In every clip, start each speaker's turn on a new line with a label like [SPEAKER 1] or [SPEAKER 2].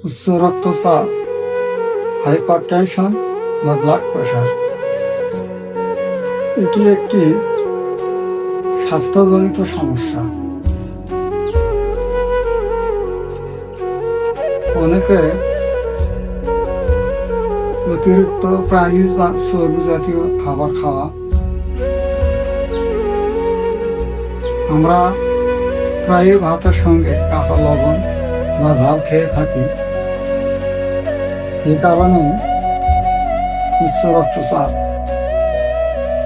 [SPEAKER 1] উচ্চ রক্তচাপ, হাইপারটেনশন বা ব্লাড প্রেশার এটি একটি স্বাস্থ্যজনিত সমস্যা। অনেকে অতিরিক্ত প্রাণী বা চর্বি জাতীয় খাবার খাওয়া, আমরা প্রায় ভাতের সঙ্গে কাঁচা লবণ বা ঝাল খেয়ে থাকি। এই কারণে উচ্চ রক্তচাপ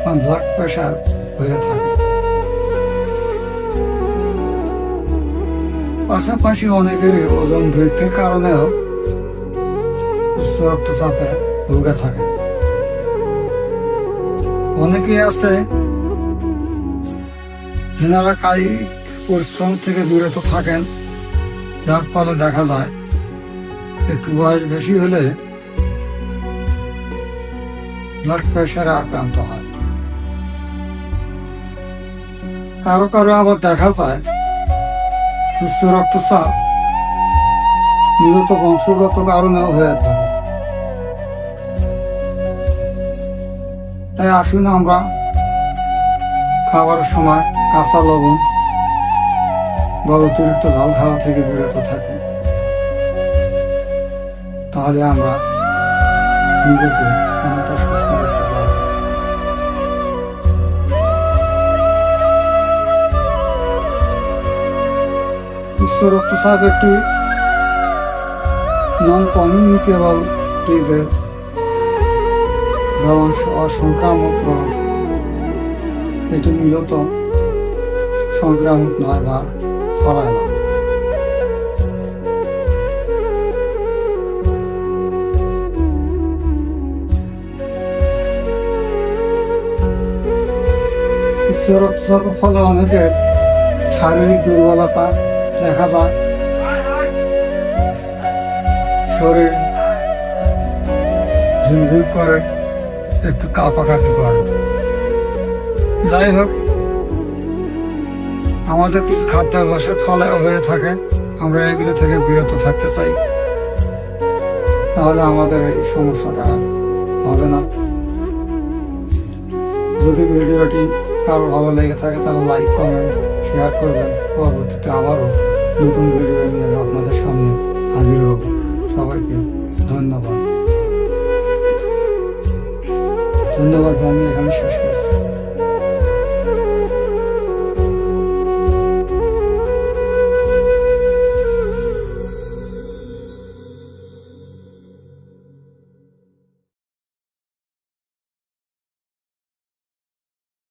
[SPEAKER 1] বা ব্লাড প্রেশার হয়ে থাকে। পাশাপাশি অনেকেরই ওজন বৃদ্ধির কারণেও উচ্চ রক্তচাপে ভুগে থাকে। অনেকেই আছে যেনারা কায়িক পরিশ্রম থেকে বিরত থাকেন, যার ফলে দেখা যায় একটু বয়স বেশি হলে ব্লাড প্রেশারে আক্রান্ত হয়। কারো কারো আবার দেখা যায় উচ্চ রক্তচাপ মূলত বংশগত কারণেও হয়ে থাকে। তাই আসুন আমরা খাবারের সময় কাঁচা লবণ বা অতিরিক্ত ঝাল খাওয়া থেকে বিরত থাকি। তাহলে আমরা নিজেকে অনেকটা সুস্থ করতে পারব। উচ্চ রক্তচাপ একটি নন কমিউনিকেবল ডিজিজ, যেমন অসংক্রামক রোগ। এটি মূলত সংক্রামক নয় বা ছড়ায় না। উচ্চ রক্তচাপের ফলে অনেকের শারীরিক দুর্বলতা দেখা যায়, শরীর ঝিমঝিম করে, একটু কাঁপাকাঁপি করে। যাই হোক, আমাদের কিছু খাদ্যাভ্যাসের ফলে হয়ে থাকে, আমরা এগুলো থেকে বিরত থাকতে চাই। তাহলে আমাদের এই সমস্যাটা হবে না। যদি ভিডিওটি কারো ভালো লেগে থাকে তাহলে লাইক, কমেন্ট, শেয়ার করবেন। পরবর্তীতে আবারও নতুন ভিডিও নিয়ে আপনাদের